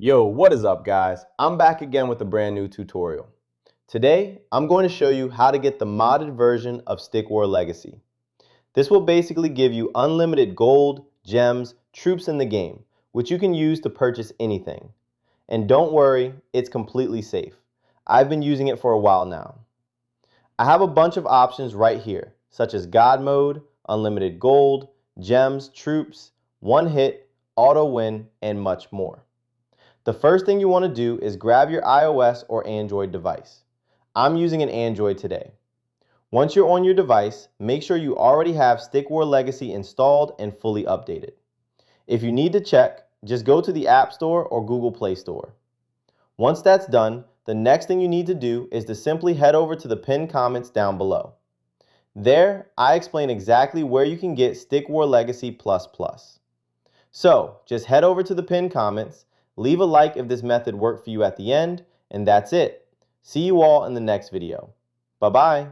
Yo, what is up guys? I'm back again with a brand new tutorial. Today, I'm going to show you how to get the modded version of Stick War Legacy. This will basically give you unlimited gold, gems, troops in the game, which you can use to purchase anything. And don't worry, it's completely safe. I've been using it for a while now. I have a bunch of options right here, such as God Mode, unlimited gold, gems, troops, one hit, auto win, and much more. The first thing you want to do is grab your iOS or Android device. I'm using an Android today. Once you're on your device, make sure you already have Stick War Legacy installed and fully updated. If you need to check, just go to the App Store or Google Play Store. Once that's done, the next thing you need to do is to simply head over to the pinned comments down below. There, I explain exactly where you can get Stick War Legacy++. So, just head over to the pinned comments, leave a like if this method worked for you at the end, and that's it. See you all in the next video. Bye-bye.